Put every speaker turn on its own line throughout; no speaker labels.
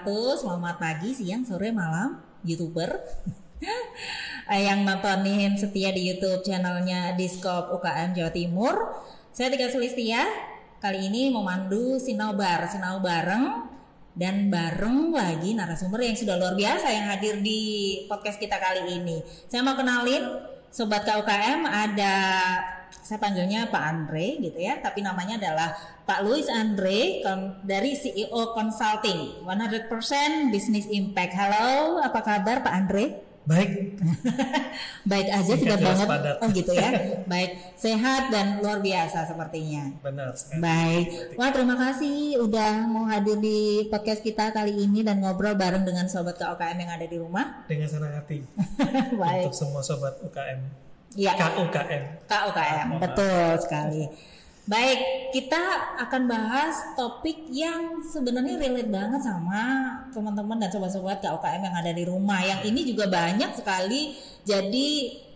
wabarakatuh. Selamat pagi, siang, sore, malam, YouTuber yang nontonin setia di YouTube channelnya Diskop UKM Jawa Timur. Saya Tika Sulistia. Kali ini memandu sinau bareng dan bareng lagi narasumber yang sudah luar biasa yang hadir di podcast kita kali ini. Saya mau kenalin Sobat KUKM, ada saya panggilnya Pak Andre gitu ya, tapi namanya adalah Pak Luis Andre dari CEO Consulting 100% Business Impact. Halo, apa kabar Pak Andre?
Baik.
Baik aja, sudah banget.
Padat.
Oh gitu ya. Baik, sehat dan luar biasa sepertinya.
Benar sekali.
Baik. Wah, terima kasih udah mau hadir di podcast kita kali ini dan ngobrol bareng dengan sobat KUKM yang ada di rumah.
Dengan senang hati.
Baik.
Untuk semua sobat UKM.
Iya.
KUKM.
Betul sekali. Baik, kita akan bahas topik yang sebenarnya relate banget sama teman-teman dan sobat-sobat KUKM yang ada di rumah. Yang ini juga banyak sekali jadi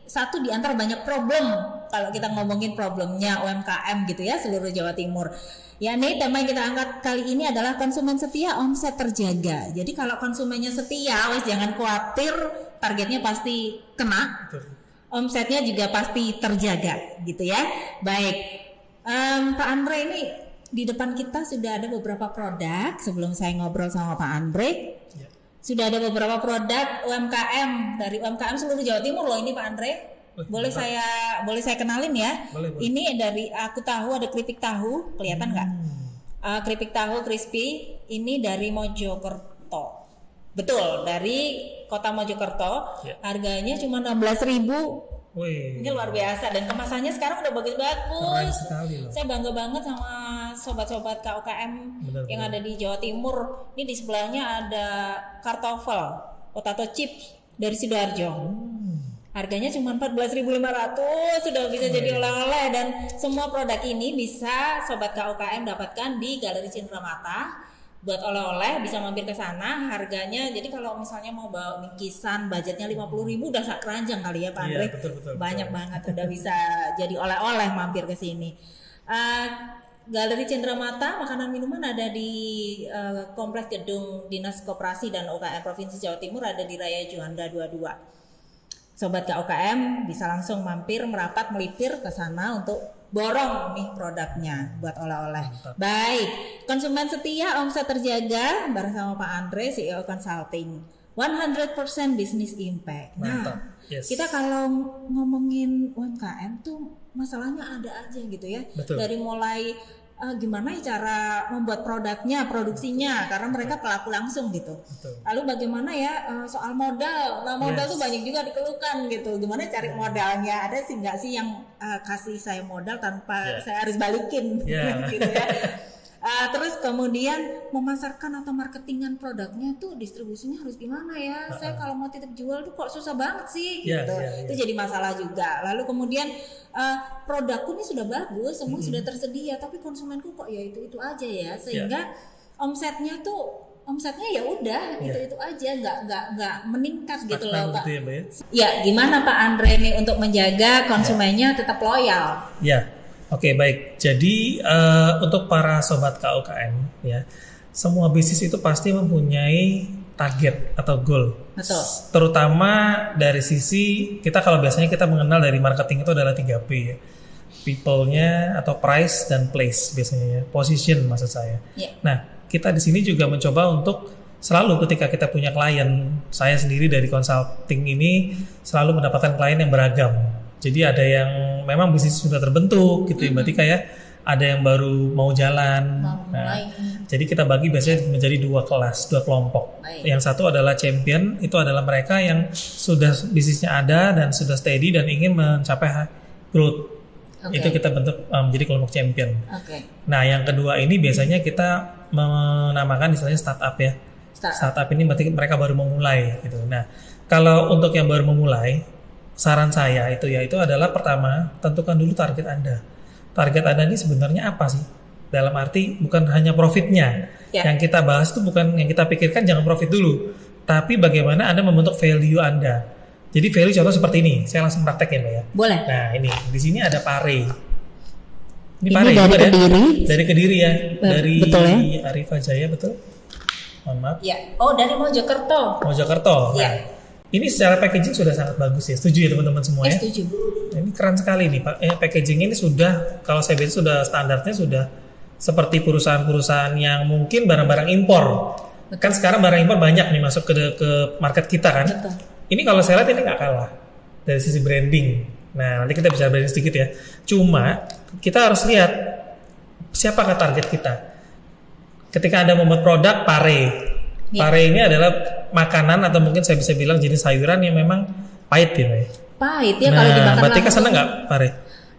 satu di antara banyak problem kalau kita ngomongin problemnya UMKM gitu ya seluruh Jawa Timur. Ya, nih tema yang kita angkat kali ini adalah konsumen setia, omset terjaga. Jadi kalau konsumennya setia, wes jangan khawatir, targetnya pasti kena.
Betul.
Omsetnya juga pasti terjaga gitu ya. Baik. Pak Andre, ini di depan kita sudah ada beberapa produk. Sebelum saya ngobrol sama Pak Andre,
Ya.
sudah ada beberapa produk UMKM dari UMKM seluruh Jawa Timur loh ini Pak Andre. Boleh saya kenalin ya?
Boleh.
Ini dari aku tahu ada keripik tahu, kelihatan nggak? Keripik tahu crispy ini dari Mojokerto. Betul, dari kota Mojokerto.
Ya.
Harganya cuma 16.000.
Wih.
Ini luar biasa dan kemasannya sekarang udah
Keren
bagus-bagus.
sekali loh.
Saya bangga banget sama sobat-sobat KUKM
Benar.
yang ada di Jawa Timur. Ini di sebelahnya ada kartofel, potato chips dari Sidoarjo. Harganya cuma 14.500, sudah bisa jadi oleh-oleh, dan semua produk ini bisa sobat KUKM dapatkan di Galeri Cindramata. Buat oleh-oleh bisa mampir ke sana, harganya jadi kalau misalnya mau bawa bingkisan budgetnya 50.000 udah sak keranjang kali ya Pak Andre.
Iya, betul.
Banyak banget udah bisa jadi oleh-oleh mampir ke sini. Galeri Cindramata, makanan minuman ada di Kompleks Gedung Dinas Koperasi dan UKM Provinsi Jawa Timur, ada di Raya Juanda 22. Sobat KUKM bisa langsung mampir, merapat, melipir ke sana untuk borong nih produknya buat oleh-oleh. Baik, konsumen setia, omset terjaga bareng sama Pak Andre, CEO Consulting 100% Business Impact.
Mantap.
Nah,
Yes.
kita kalau ngomongin UMKM tuh masalahnya ada aja gitu ya.
Betul.
Dari mulai gimana cara membuat produknya, produksinya, karena mereka pelaku langsung gitu.
Betul.
Lalu bagaimana ya soal modal? Nah, modal
Yes.
tuh banyak juga dikeluhkan gitu. Gimana cari modalnya? Ada sih nggak sih yang kasih saya modal tanpa saya harus balikin gitu ya? Terus kemudian memasarkan atau marketingan produknya tuh distribusinya harus gimana ya? Saya kalau mau titip jual tuh kok susah banget sih gitu. Itu jadi masalah juga. Lalu kemudian produkku ini sudah bagus, semua sudah tersedia, tapi konsumenku kok ya itu aja ya, sehingga omsetnya ya udah itu aja, nggak meningkat gitu loh Pak.
Gitu ya, Mbak ya?
Ya, gimana Pak Andre nih untuk menjaga konsumennya tetap loyal?
Ya. Oke, baik. Jadi untuk para sobat KUKM ya, semua bisnis itu pasti mempunyai target atau goal.
Betul.
Terutama dari sisi kita, kalau biasanya kita mengenal dari marketing itu adalah 3P ya. People-nya atau price dan place biasanya ya. Position maksud saya.
Yeah.
Nah, kita di sini juga mencoba untuk selalu ketika kita punya klien, saya sendiri dari consulting ini selalu mendapatkan klien yang beragam. Jadi ada yang memang bisnis sudah terbentuk gitu ya, berarti kayak ada yang baru mau jalan. Nah, jadi kita bagi biasanya menjadi dua kelompok.
Baik.
Yang satu adalah champion, itu adalah mereka yang sudah bisnisnya ada dan sudah steady dan ingin mencapai growth. Itu kita bentuk menjadi kelompok champion. Nah, yang kedua ini biasanya kita menamakan istilahnya startup ya. Startup ini berarti mereka baru memulai gitu. Nah, kalau untuk yang baru memulai, saran saya itu adalah pertama, tentukan dulu target Anda. Target Anda ini sebenarnya apa sih? Dalam arti bukan hanya profitnya. Yang kita bahas itu bukan, yang kita pikirkan jangan profit dulu, tapi bagaimana Anda membentuk value Anda. Jadi value contoh seperti ini, saya langsung praktekin ya.
Boleh.
Nah, ini di sini ada pare.
Ini dari Kediri.
Dari Kediri ya, dari
betul ya?
Arifah Jaya, betul. Mohon maaf.
Ya. Oh, dari Mojokerto.
Mojokerto.
Ya.
Nah, ini secara packaging sudah sangat bagus ya. Setuju ya teman-teman semua ya?
Setuju.
Ini keren sekali nih Pak. Packaging ini sudah, kalau saya bilang sudah standarnya sudah seperti perusahaan-perusahaan yang mungkin barang-barang impor. Betul. Kan sekarang barang impor banyak nih masuk ke market kita kan. Betul. Ini kalau saya lihat ini nggak kalah dari sisi branding. Nah, nanti kita bicara branding sedikit ya. Cuma kita harus lihat siapakah target kita. Ketika Anda membuat produk pare. Ya. Pare ini adalah makanan atau mungkin saya bisa bilang jenis sayuran yang memang pahit gitu ya.
Pahit ya kalau dimakan.
Mbak Tika seneng nggak pare?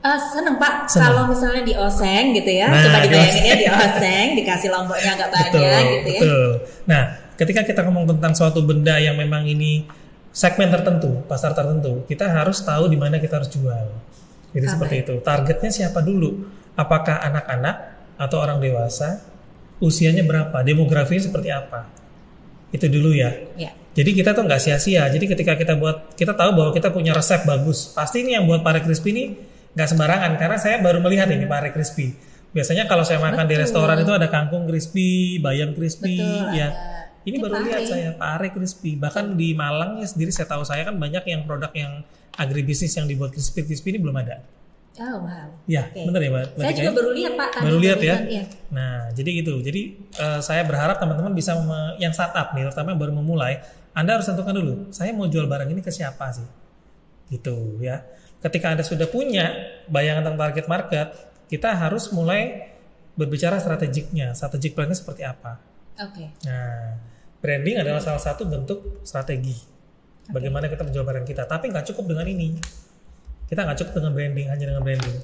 Seneng Pak, kalau misalnya dioseng gitu ya, coba dibayangin ya dioseng, dikasih lomboknya agak banyak gitu ya. Betul.
Nah, ketika kita ngomong tentang suatu benda yang memang ini segmen tertentu, pasar tertentu, kita harus tahu di mana kita harus jual. Jadi seperti itu. Targetnya siapa dulu? Apakah anak-anak atau orang dewasa? Usianya berapa? Demografinya seperti apa? Itu dulu ya. Jadi kita tuh nggak sia-sia. Jadi ketika kita tahu bahwa kita punya resep bagus. Pasti ini yang buat pare crispy ini nggak sembarangan, karena saya baru melihat ini pare crispy. Biasanya kalau saya makan di restoran itu ada kangkung crispy, bayam crispy, ya. Ini baru lihat saya pare crispy. Bahkan di Malang ya sendiri saya tahu saya kan banyak yang produk yang agribisnis yang dibuat crispy ini belum ada.
Oh wow.
Ya, benar ya Mbak.
Saya juga baru lihat Pak.
Baru lihat ya. Nah, jadi gitu. Jadi saya berharap teman-teman bisa yang startup nih, terutama yang baru memulai, Anda harus tentukan dulu, saya mau jual barang ini ke siapa sih? Gitu ya. Ketika Anda sudah punya bayangan tentang target market, kita harus mulai berbicara strategiknya, strategic plan-nya seperti apa. Nah, branding adalah salah satu bentuk strategi. Bagaimana kita menjual barang kita. Tapi nggak cukup dengan ini. Kita nggak cukup dengan branding, hanya dengan branding.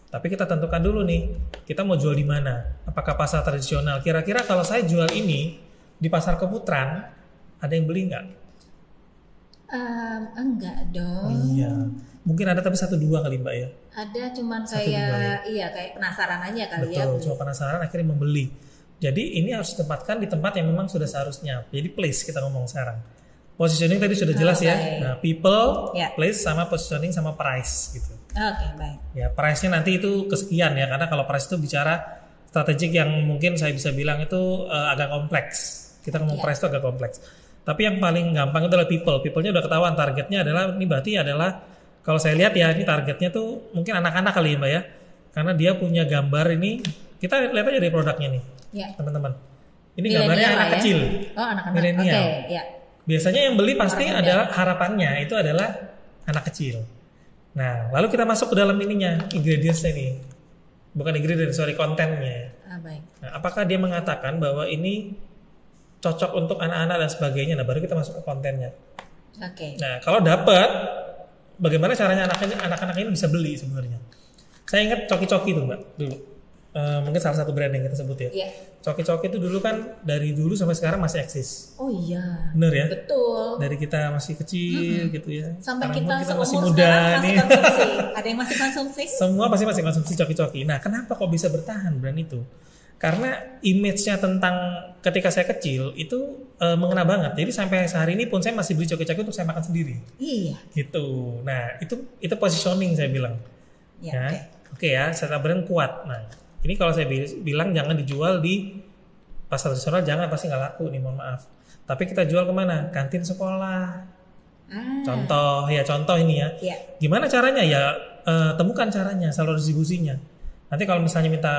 Tapi kita tentukan dulu nih, kita mau jual di mana? Apakah pasar tradisional? Kira-kira kalau saya jual ini di pasar Keputaran, ada yang beli nggak?
Enggak dong.
Iya. Mungkin ada tapi 1-2 kali Mbak ya.
Ada cuman kayak kayak penasaran aja kali.
Betul,
ya.
Betul, cuma penasaran akhirnya membeli. Jadi ini harus ditempatkan di tempat yang memang sudah seharusnya. Jadi place kita ngomong sekarang. Positioning tadi sudah jelas ya. Nah, people, place sama positioning sama price gitu.
Baik.
Ya, price-nya nanti itu kesekian ya, karena kalau price itu bicara strategik yang mungkin saya bisa bilang itu agak kompleks. Kita ngomong price itu agak kompleks. Tapi yang paling gampang itu adalah people. People-nya udah ketahuan targetnya adalah ini berarti adalah kalau saya lihat ya ini targetnya tuh mungkin anak-anak kali ya Mbak ya. Karena dia punya gambar ini, kita lihat aja dari produknya nih. Teman-teman. Ini gambarnya anak kecil.
Oh, anak-anak.
Milenial. Biasanya yang beli pasti adalah harapannya itu adalah anak kecil. Nah, lalu kita masuk ke dalam ininya, ingredients-nya nih. Bukan ingredients, kontennya.
Baik.
Nah, apakah dia mengatakan bahwa ini cocok untuk anak-anak dan sebagainya? Nah, baru kita masuk ke kontennya. Nah, kalau dapat, bagaimana caranya anak-anak ini bisa beli sebenarnya? Saya ingat Coki-Coki itu Mbak dulu. Mungkin salah satu brand yang kita sebut ya. Coki-Coki itu dulu kan dari dulu sampai sekarang masih eksis.
Oh iya.
Bener ya?
Betul.
Dari kita masih kecil gitu ya.
Sampai kita
masih muda nih.
Masih konsumsi. Ada yang masih konsumsi?
Semua pasti masih konsumsi Coki-Coki. Nah, kenapa kok bisa bertahan brand itu? Karena image-nya tentang ketika saya kecil itu mengena banget. Jadi sampai sehari ini pun saya masih beli Coki-Coki untuk saya makan sendiri.
Iya.
Gitu. Nah, itu positioning saya bilang.
Ya,
Oke ya, secara brand kuat. Nah, ini kalau saya bilang jangan dijual di pasar tradisional, jangan, pasti nggak laku nih, mohon maaf. Tapi kita jual kemana? Kantin sekolah. Contoh ini ya. Gimana caranya ya? Temukan caranya, saluran distribusinya. Nanti kalau misalnya minta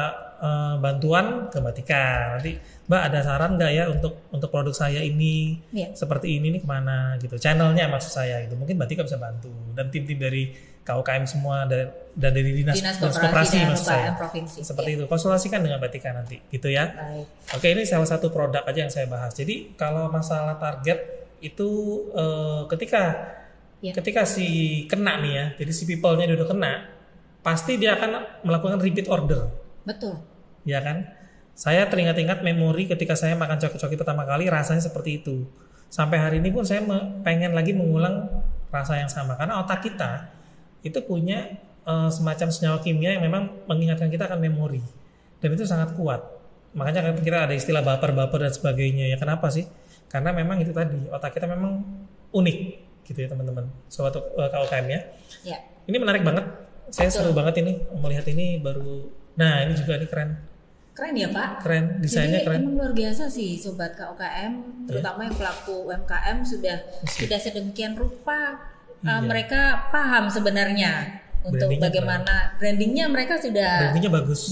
bantuan ke Mbak Tika, nanti Mbak ada saran nggak ya untuk produk saya ini seperti ini nih kemana gitu? Channelnya maksud saya gitu. Mungkin Mbak Tika bisa bantu dan tim-tim dari KUKM semua dan dari dinas koperasi maksud saya.
Provinsi.
Seperti itu. Konsultasikan dengan Mbak Tika nanti gitu ya.
Baik.
Oke, ini salah satu produk aja yang saya bahas. Jadi kalau masalah target itu ketika si kena nih ya, jadi si people-nya udah kena, pasti dia akan melakukan repeat order.
Betul.
Ya kan? Saya teringat-ingat memori ketika saya makan coki-coki pertama kali rasanya seperti itu. Sampai hari ini pun saya pengen lagi mengulang rasa yang sama karena otak kita itu punya semacam senyawa kimia yang memang mengingatkan kita akan memori. Dan itu sangat kuat. Makanya kita ada istilah baper-baper dan sebagainya. Ya kenapa sih? Karena memang itu tadi, otak kita memang unik gitu ya teman-teman. Sobat KUKM ya. Ini menarik banget. Saya seru banget ini melihat ini baru. Nah, ini juga keren.
Keren ya Pak?
Keren, desainnya keren.
Emang luar biasa sih Sobat KUKM, terutama yang pelaku UMKM sudah sedemikian rupa mereka paham sebenarnya untuk bagaimana brandingnya mereka sudah bagus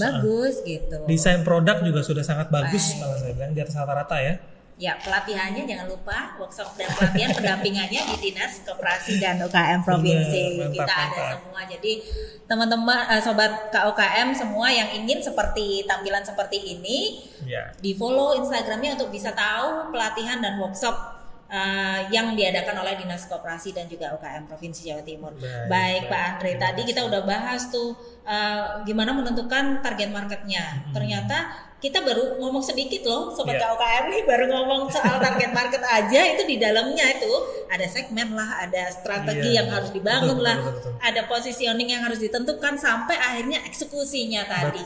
gitu.
Desain produk juga sudah sangat bagus, malah saya bilang di atas rata-rata ya.
Ya, pelatihannya jangan lupa, workshop dan pelatihan pendampingannya di Dinas Koperasi dan UKM Provinsi.
Mantap,
kita ada semua. Jadi teman-teman sobat KUKM semua yang ingin seperti tampilan seperti ini, di follow Instagramnya untuk bisa tahu pelatihan dan workshop yang diadakan oleh Dinas Koperasi dan juga UKM Provinsi Jawa Timur. Baik Pak Andre, tadi kita udah bahas tuh gimana menentukan target marketnya. Ternyata kita baru ngomong sedikit loh Sobat KUKM nih, baru ngomong soal target market aja, itu di dalamnya itu ada segmen lah, ada strategi yang harus dibangun betul. Ada positioning yang harus ditentukan sampai akhirnya eksekusinya tadi.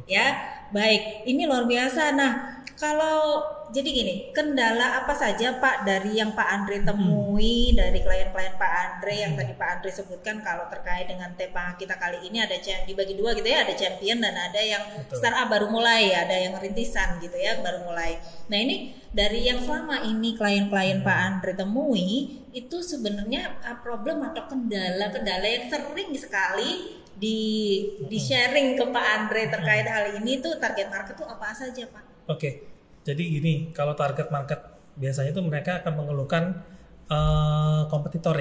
Ya, baik, ini luar biasa. Nah, kalau jadi gini, kendala apa saja Pak dari yang Pak Andre temui dari klien-klien Pak Andre yang tadi Pak Andre sebutkan kalau terkait dengan tema kita kali ini ada dibagi dua gitu ya, ada champion dan ada yang startup baru mulai, ada yang rintisan gitu ya, baru mulai. Nah ini dari yang selama ini klien-klien Pak Andre temui itu sebenarnya problem atau kendala-kendala yang sering sekali di sharing ke Pak Andre terkait hal ini tuh target market tuh apa saja Pak?
Oke. Jadi gini, kalau target market biasanya tuh mereka akan mengeluhkan kompetitor.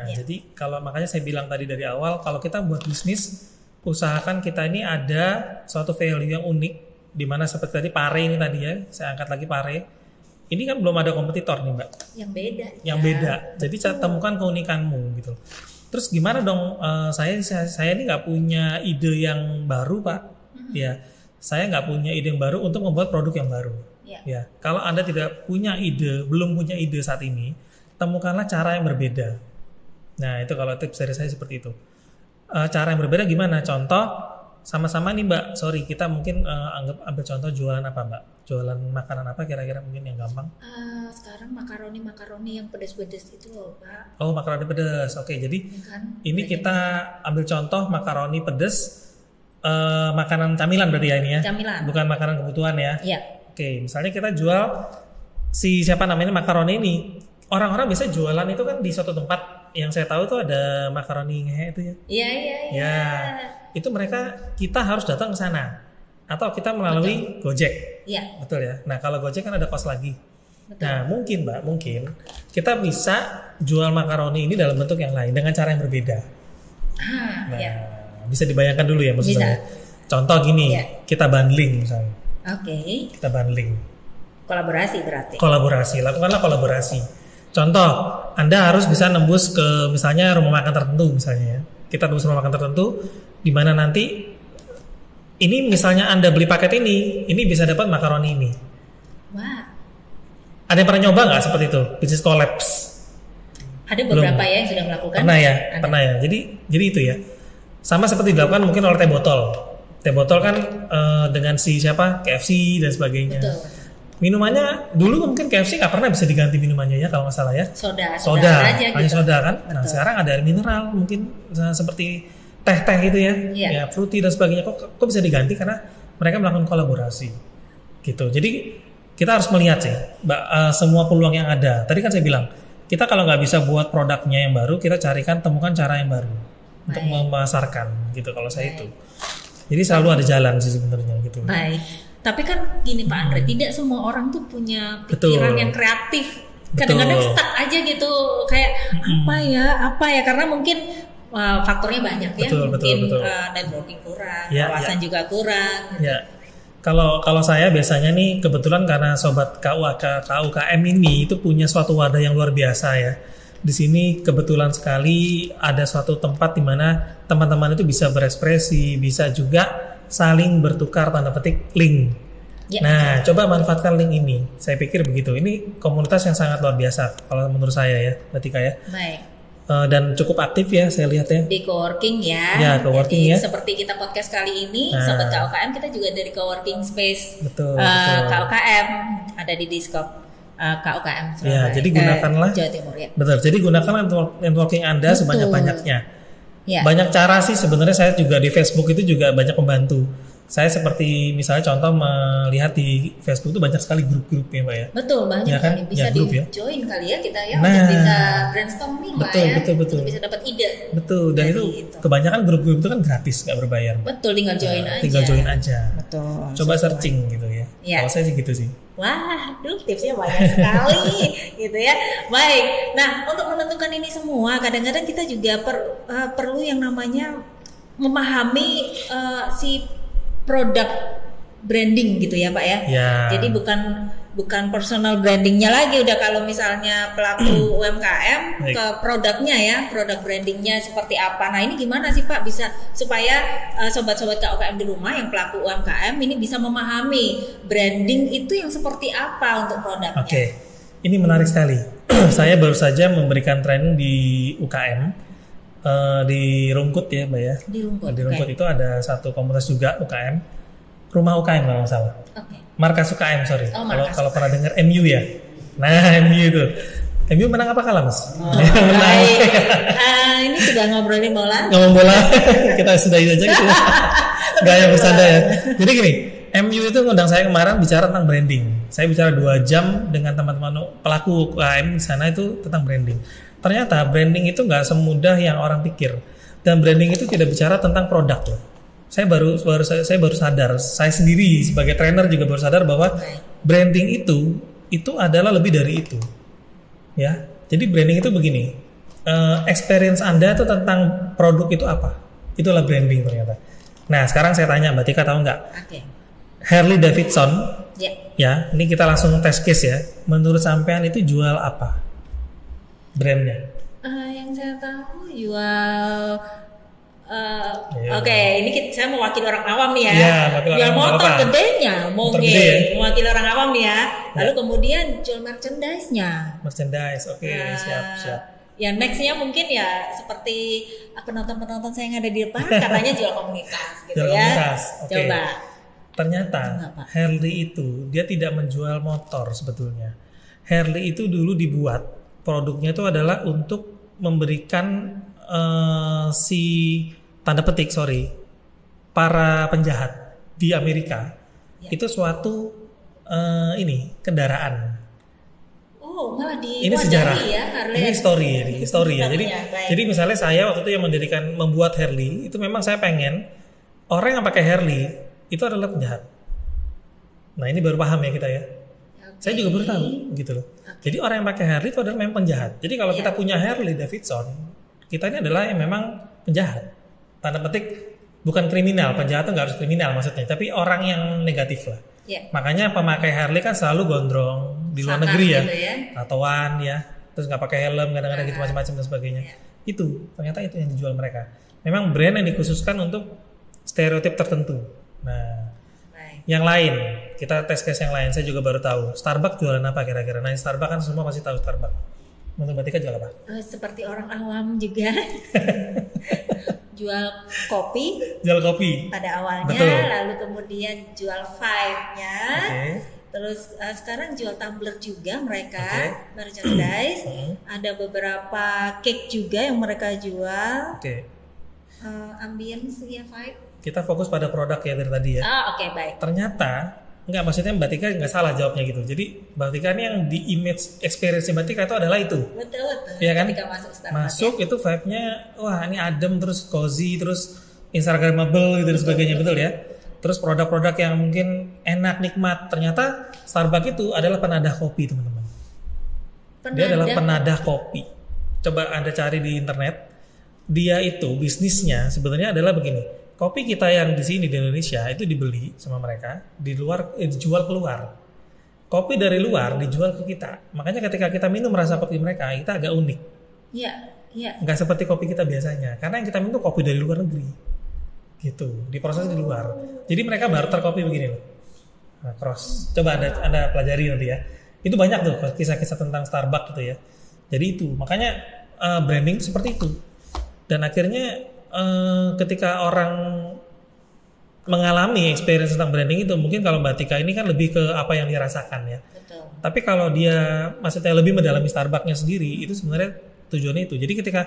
Jadi kalau makanya saya bilang tadi dari awal, kalau kita buat bisnis, usahakan kita ini ada suatu value yang unik, di mana seperti tadi Pare ini tadi ya, saya angkat lagi Pare. Ini kan belum ada kompetitor nih Mbak. Yang beda. Jadi temukan keunikanmu gitu. Terus gimana dong? Saya ini nggak punya ide yang baru Pak. Ya. Saya nggak punya ide yang baru untuk membuat produk yang baru. Ya, kalau Anda tidak punya ide, belum punya ide saat ini, temukanlah cara yang berbeda. Nah, itu kalau tips dari saya seperti itu. Cara yang berbeda gimana? Contoh, sama-sama nih Mbak, kita mungkin ambil contoh jualan apa Mbak? Jualan makanan apa kira-kira mungkin yang gampang?
Sekarang makaroni yang pedas-pedas itu loh Pak.
Oh, makaroni pedas. Oke, jadi ini kita ambil contoh makaroni pedas. Makanan camilan berarti ya ini ya? Camilan. Bukan makanan kebutuhan ya?
Iya.
Oke, misalnya kita jual makaroni ini. Orang-orang biasa jualan itu kan di suatu tempat yang saya tahu tuh ada makaroni ngehe itu ya? Iya. Ya, itu kita harus datang ke sana. Atau kita melalui Gojek. Iya. Betul ya? Nah kalau Gojek kan ada kos lagi. Betul. Nah mungkin Mbak, kita bisa jual makaroni ini dalam bentuk yang lain dengan cara yang berbeda. Iya. Bisa dibayangkan dulu ya maksud saya. Contoh gini, kita bundling misalnya. Oke. Kita bundling.
Kolaborasi berarti.
Lakukanlah kolaborasi. Contoh, Anda harus bisa nembus ke misalnya rumah makan tertentu misalnya ya. Kita nembus rumah makan tertentu di mana nanti ini misalnya Anda beli paket ini bisa dapat makaroni ini. Wah. Ada yang pernah nyoba nggak seperti itu? Bisnis collapse.
Ada beberapa ya yang sudah melakukan.
Pernah ya. Jadi itu ya. Sama seperti dilakukan mungkin oleh teh botol. Teh botol kan dengan KFC dan sebagainya. Betul. Minumannya dulu mungkin KFC nggak pernah bisa diganti minumannya ya kalau nggak salah ya. Soda aja gitu. Soda kan. Betul. Nah sekarang ada air mineral mungkin seperti teh gitu ya. Ya fruity dan sebagainya. Kok bisa diganti karena mereka melakukan kolaborasi gitu. Jadi kita harus melihat sih semua peluang yang ada. Tadi kan saya bilang kita kalau nggak bisa buat produknya yang baru, kita temukan cara yang baru untuk memasarkan gitu kalau saya itu. Jadi selalu ada jalan sih sebenarnya gitu.
Baik. Tapi kan gini Pak Andre, tidak semua orang tuh punya pikiran yang kreatif. Kadang-kadang stuck aja gitu kayak apa ya karena mungkin faktornya banyak ya. Mungkin networking kurang, wawasan juga kurang.
Ya. Kalau saya biasanya nih kebetulan karena sobat KUKM ini itu punya suatu wadah yang luar biasa ya. Di sini kebetulan sekali ada suatu tempat di mana teman-teman itu bisa berekspresi, bisa juga saling bertukar tanda petik link. Nah, coba manfaatkan link ini. Saya pikir begitu. Ini komunitas yang sangat luar biasa kalau menurut saya ya, Mbak Tika ya. Baik. Dan cukup aktif ya, saya lihat ya.
Di coworking ya.
Ya, coworking ya.
Seperti kita podcast kali ini, Sobat KUKM kita juga dari coworking space.
Betul.
KUKM ada di Discord. KUKM
ya, jadi gunakanlah
Jawa Timur ya.
Betul. Jadi gunakanlah networking Anda sebanyak-banyaknya. Ya. Banyak cara sih sebenarnya, saya juga di Facebook itu juga banyak membantu. Saya seperti misalnya contoh melihat di Facebook itu banyak sekali grup-grup ya Mbak ya.
Betul, banyak
ya kan?
kali. Bisa
grup,
di join kali ya kita ya, untuk bisa brainstorming lah ya.
Betul.
Bisa dapat ide.
Betul, dan itu kebanyakan grup-grup itu kan gratis, nggak berbayar.
Betul, tinggal join aja.
Tinggal join aja.
Betul.
Coba searching gitu ya. Kalau saya sih gitu sih.
Wah, tipsnya banyak sekali gitu ya. Baik, nah untuk menentukan ini semua, kadang-kadang kita juga perlu yang namanya memahami si produk branding gitu ya Pak ya. Jadi bukan personal brandingnya lagi, udah kalau misalnya pelaku UMKM ke produknya ya, produk brandingnya seperti apa. Nah ini gimana sih Pak bisa supaya sobat-sobat KUKM di rumah yang pelaku UMKM ini bisa memahami branding itu yang seperti apa untuk produknya.
Oke, ini menarik sekali. Saya baru saja memberikan training di UKM di Rungkut ya Mbak ya. Di Rungkut itu ada satu komunitas juga UKM, rumah UKM kalau nggak salah. Markas UKM, sorry. Kalau pernah dengar MU ya. Nah, MU itu. MU menang apa kalah, Mas?
Menang. Ini sudah ngobrolin bola.
Ngomong bola. Kita sudahi saja gitu. Gaya bersanda ya. Jadi gini, MU itu ngundang saya kemarin bicara tentang branding. Saya bicara 2 jam dengan teman-teman pelaku UKM di sana itu tentang branding. Ternyata branding itu nggak semudah yang orang pikir. Dan branding itu tidak bicara tentang produk loh. Saya baru sadar, saya sendiri sebagai trainer juga baru sadar bahwa branding itu adalah lebih dari itu, ya. Jadi branding itu begini, experience Anda itu tentang produk itu apa? Itulah branding ternyata. Nah sekarang saya tanya Mbak Tika, tahu nggak? Harley Davidson, ya. Ini kita langsung test case ya. Menurut sampean itu jual apa? Brandnya?
Yang saya tahu jual ini saya mewakili orang awam nih ya. Jual motor gedenya, mewakili orang awam nih ya. Lalu kemudian jual merchandise-nya.
Siap.
Ya nextnya mungkin ya seperti penonton-penonton saya yang ada di depan katanya jual komunitas gitu ya. Coba.
Ternyata Harley itu dia tidak menjual motor sebetulnya. Harley itu dulu dibuat produknya itu adalah untuk memberikan para penjahat di Amerika itu suatu kendaraan.
Malah
ini sejarah ya, ini story ya. Jadi misalnya saya waktu itu yang membuat Harley itu memang saya pengen orang yang pakai Harley itu adalah penjahat. Nah ini baru paham ya kita ya. Saya juga baru tahu gitu loh. Jadi orang yang pakai Harley itu adalah memang penjahat. Jadi kalau kita punya Harley Davidson, kita ini adalah yang memang penjahat. Tanda petik bukan kriminal, penjahat itu nggak harus kriminal maksudnya, tapi orang yang negatif lah. Makanya pemakai Harley kan selalu gondrong di luar negeri ya, tatoan ya, terus nggak pakai helm kadang-kadang gitu macam-macam dan sebagainya. Itu ternyata itu yang dijual mereka. Memang brand yang dikhususkan untuk stereotip tertentu. Nah, yang lain kita tes case yang lain, saya juga baru tahu. Starbucks jualan apa kira-kira? Nah, Starbucks kan semua pasti tahu Starbucks. Menurut Mbak Tika jual apa?
Seperti orang awam juga. Jual kopi pada awalnya. Betul. Lalu kemudian jual vibe-nya. Terus sekarang jual tumbler juga mereka, merchandise. Ada beberapa cake juga yang mereka jual. Ambience ya, vibe.
Kita fokus pada produk ya dari tadi ya.
Baik.
Ternyata maksudnya Mbak Tika nggak salah jawabnya gitu. Jadi Mbak Tika ini yang di image experience Mbak Tika itu adalah itu.
Betul.
Iya kan?
Ketika
masuk itu vibe-nya wah ini adem, terus cozy, terus instagramable gitu dan sebagainya, betul ya. Terus produk-produk yang mungkin enak, nikmat. Ternyata Starbucks itu adalah penadah kopi, teman-teman. Dia adalah penadah kopi. Coba Anda cari di internet. Dia itu bisnisnya sebenarnya adalah begini. Kopi kita yang di sini di Indonesia itu dibeli sama mereka, dijual keluar. Kopi dari luar dijual ke kita. Makanya ketika kita minum rasa kopi mereka, kita agak unik.
Iya.
Nggak seperti kopi kita biasanya. Karena yang kita minum kopi dari luar negeri. Gitu, diproses di luar. Jadi mereka barter kopi begini loh. Nah, cross. Coba Anda pelajari nanti ya. Itu banyak tuh kisah-kisah tentang Starbucks gitu ya. Jadi itu, makanya branding seperti itu. Dan akhirnya ketika orang mengalami experience tentang branding itu, mungkin kalau Mbak Tika ini kan lebih ke apa yang dia rasakan ya.
Betul.
Tapi kalau dia maksudnya lebih mendalami Starbucks-nya sendiri, itu sebenarnya tujuannya itu. Jadi ketika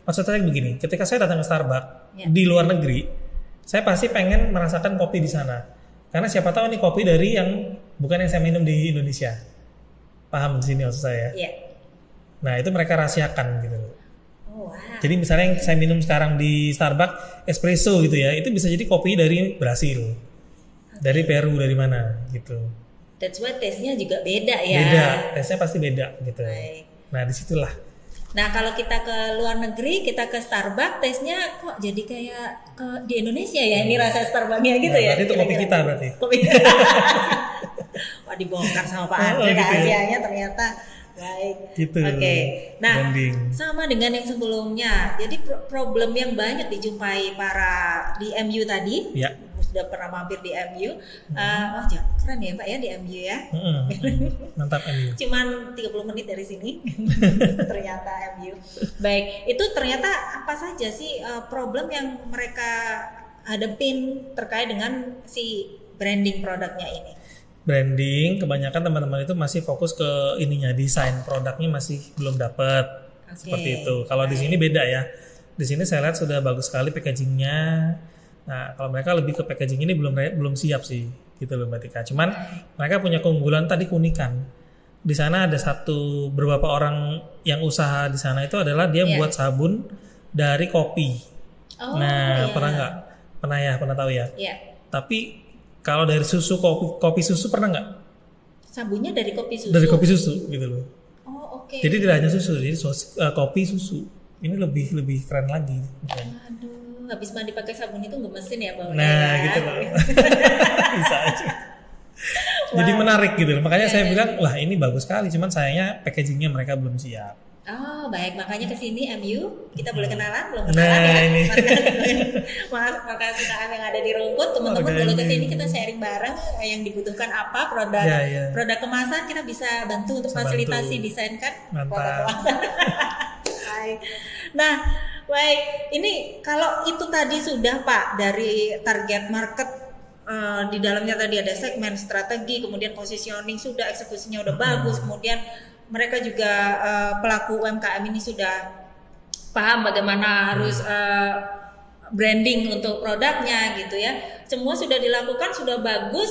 maksud saya begini, ketika saya datang ke Starbucks di luar negeri, saya pasti pengen merasakan kopi di sana. Karena siapa tahu ini kopi dari yang bukan yang saya minum di Indonesia. Paham di sini maksud saya?
Iya.
Nah, itu mereka rahasiakan gitu.
Oh, wow.
Jadi misalnya yang saya minum sekarang di Starbucks espresso gitu ya, itu bisa jadi kopi dari Brasil. Dari Peru, dari mana gitu.
That's why taste-nya juga beda ya.
Beda, taste-nya pasti beda gitu.
Baik.
Nah, disitulah.
Nah, kalau kita ke luar negeri, kita ke Starbucks, taste-nya kok jadi kayak di Indonesia ya, ini rasa Starbucks-nya gitu ya.
Berarti itu kopi kita berarti.
Kopi. Wah, dibongkar sama Pak Andre
gitu
rahasianya ternyata. Baik.
Gitu.
Oke. Nah,
branding.
sama dengan yang sebelumnya. Jadi problem yang banyak dijumpai para di MU tadi.
Ya.
Sudah pernah mampir di MU. Oh, keren ya Pak ya di MU ya.
Mantap MU.
Cuman 30 menit dari sini. Ternyata MU. Baik, itu ternyata apa saja sih problem yang mereka hadapin terkait dengan si branding produknya ini?
Branding, kebanyakan teman-teman itu masih fokus ke ininya, desain produknya masih belum dapat. Seperti itu. Kalau di sini beda ya. Di sini saya lihat sudah bagus sekali packagingnya. Nah, kalau mereka lebih ke packaging ini belum siap sih, gitu loh Mbak Tika. Cuman mereka punya keunggulan tadi, keunikan. Di sana ada beberapa orang yang usaha di sana itu adalah dia buat sabun dari kopi.
Oh,
pernah nggak? Pernah tahu ya?
Iya.
Tapi kalau dari susu kopi susu pernah nggak?
Sabunnya dari kopi susu.
Dari kopi susu gitu loh.
Oh, oke.
Jadi tidak hanya susu, jadi kopi susu. Ini lebih keren lagi.
Aduh, habis mandi pakai sabun itu gemesin ya baunya.
Nah,
ya.
gitu loh. Bisa aja. Jadi menarik gitu loh. Makanya saya bilang, wah ini bagus sekali. Cuman sayangnya packagingnya mereka belum siap.
Oh baik, makanya kesini MU kita boleh kenalan, belum kenalan ya.
Ini.
Makasih yang ada di rumput, teman-teman boleh kesini kita sharing bareng yang dibutuhkan apa produk kemasan, kita bisa bantu untuk fasilitasi desain kan produk kemasan. Nah baik, ini kalau itu tadi sudah Pak dari target market. Di dalamnya tadi ada segmen, strategi, kemudian positioning sudah, eksekusinya udah bagus, kemudian mereka juga pelaku UMKM ini sudah paham bagaimana harus branding untuk produknya gitu ya. Semua sudah dilakukan, sudah bagus,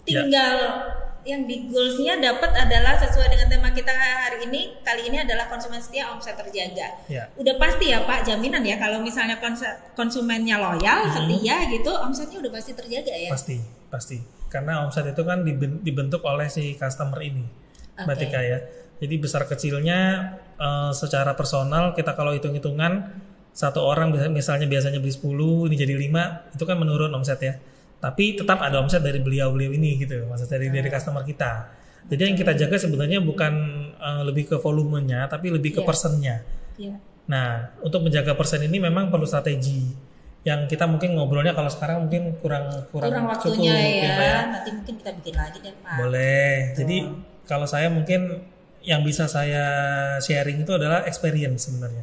tinggal yang di goalsnya dapat adalah sesuai dengan tema kita hari ini. Kali ini adalah konsumen setia, omset terjaga. Udah pasti ya Pak, jaminan ya kalau misalnya konsumennya loyal, setia gitu, omsetnya udah pasti terjaga ya.
Pasti. Karena omset itu kan dibentuk oleh si customer ini, Mbak Tika ya. Jadi besar kecilnya secara personal kita kalau hitung-hitungan satu orang misalnya biasanya beli 10 ini jadi 5, itu kan menurun omset ya. Tapi tetap ada omset dari beliau-beliau ini gitu, maksud dari customer kita. Jadi yang kita jaga sebenarnya bukan lebih ke volumenya, tapi lebih ke persennya. Nah, untuk menjaga persen ini memang perlu strategi. Yang kita mungkin ngobrolnya kalau sekarang mungkin kurang
waktunya
cukup
ya. Nanti mungkin kita bikin lagi deh Pak.
Boleh. Jadi kalau saya mungkin yang bisa saya sharing itu adalah experience sebenarnya.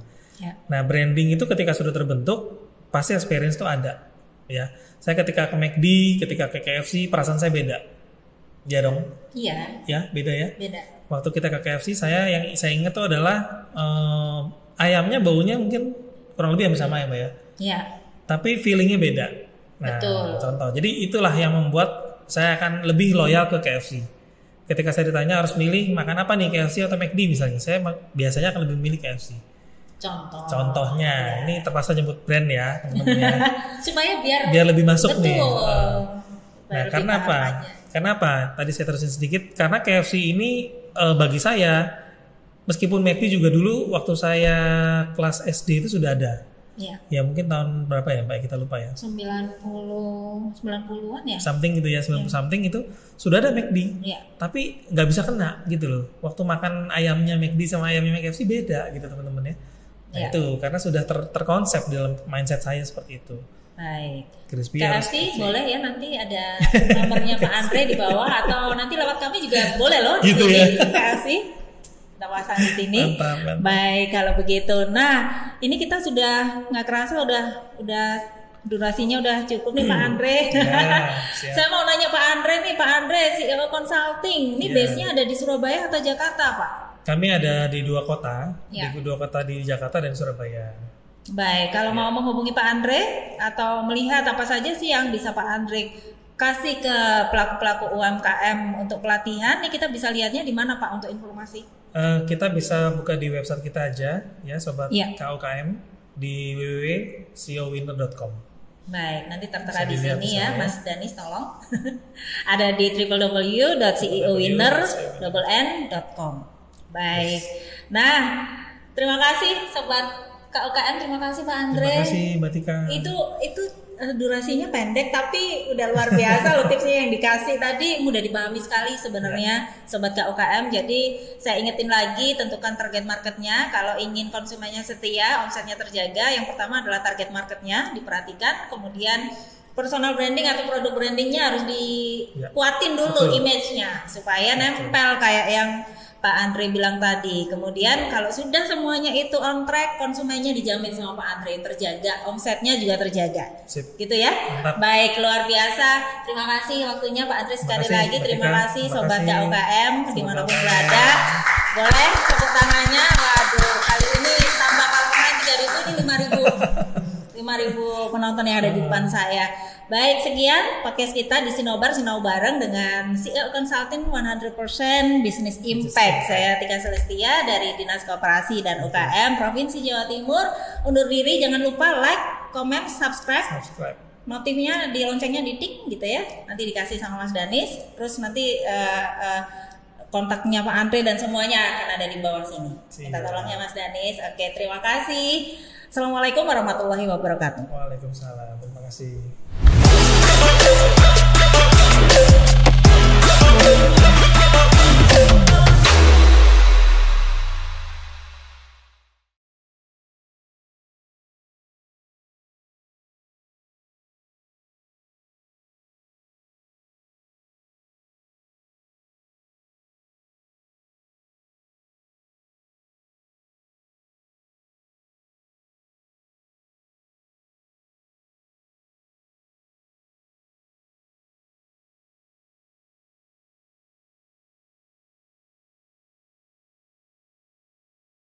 Nah, branding itu ketika sudah terbentuk pasti experience itu ada. Ya, saya ketika ke McD, ketika ke KFC, perasaan saya beda. Ya dong?
Iya.
Ya, beda ya?
Beda.
Waktu kita ke KFC, yang saya ingat tuh adalah ayamnya baunya mungkin kurang lebih hampir sama ya Mbak ya?
Iya.
Tapi feelingnya beda. Nah, contoh. Jadi itulah yang membuat saya akan lebih loyal ke KFC. Ketika saya ditanya harus milih makan apa nih, KFC atau McD misalnya, saya biasanya akan lebih milih KFC. Contohnya, ini terpaksa nyebut brand ya teman-teman.
Supaya biar
lebih masuk nih.
Nah,
karena apa? Kenapa? Tadi saya terusin sedikit. Karena KFC ini bagi saya, meskipun McD juga dulu waktu saya kelas SD itu sudah ada. Ya mungkin tahun berapa ya Mbak, kita lupa ya.
90-an ya.
Something gitu ya, 90 something itu sudah ada McD. Tapi nggak bisa kena gitu loh. Waktu makan ayamnya McD sama ayamnya KFC beda gitu teman-teman ya. Nah itu karena sudah terkonsep dalam mindset saya seperti itu.
Baik.
KFC
boleh ya, nanti ada nomornya Pak Andre di bawah atau nanti lewat kami juga boleh loh di
gitu
sini.
Ya.
KFC kita pasang di sini.
Mantap.
Baik kalau begitu. Nah ini kita sudah nggak kerasa udah durasinya udah cukup nih Pak Andre. Saya mau nanya Pak Andre nih, Pak Andre CEO Consulting. Ini base-nya ada di Surabaya atau Jakarta Pak?
Kami ada di 2 kota, di 2 kota di Jakarta dan Surabaya.
Baik, kalau mau menghubungi Pak Andre atau melihat apa saja sih yang bisa Pak Andre kasih ke pelaku-pelaku UMKM untuk pelatihan, nih kita bisa lihatnya di mana Pak untuk informasi?
Kita bisa buka di website kita aja ya Sobat KUKM di www.ceowinner.com.
Baik, nanti tertera di sini ya, Mas Danis tolong. Ada di www.ceowinner.com. Baik. Nah, terima kasih Sobat KUKM, terima kasih Pak Andre.
Terima kasih Mbak Tika.
Itu durasinya pendek tapi udah luar biasa loh tipsnya yang dikasih tadi, mudah dipahami sekali sebenarnya Sobat KUKM. Jadi saya ingetin lagi, tentukan target marketnya. Kalau ingin konsumennya setia, omsetnya terjaga, yang pertama adalah target marketnya diperhatikan, kemudian personal branding atau produk brandingnya harus dikuatin dulu image-nya supaya nempel kayak yang Pak Andre bilang tadi. Kemudian kalau sudah semuanya itu on track, konsumennya dijamin sama Pak Andre terjaga, omsetnya juga terjaga.
Sip.
Gitu ya.
Mantap.
Baik, luar biasa. Terima kasih waktunya Pak Andre sekali lagi. Terima kasih Sobat KUKM dimanapun berada. Boleh tepuk tangannya. Waduh, kali ini tambah kalau main 3.000 ini 5.000 penonton yang ada di depan saya. Baik, sekian podcast kita di Sinau bareng dengan CEO Consulting 100% Business Impact. Saya Tika Celestia dari Dinas Koperasi dan UKM Provinsi Jawa Timur. Undur diri, jangan lupa like, comment, subscribe. Notifnya di loncengnya di tik gitu ya. Nanti dikasih sama Mas Danis. Terus nanti kontaknya Pak Andre dan semuanya akan ada di bawah sini. Minta tolongnya Mas Danis. Oke, terima kasih. Assalamualaikum warahmatullahi wabarakatuh.
Waalaikumsalam. Terima kasih.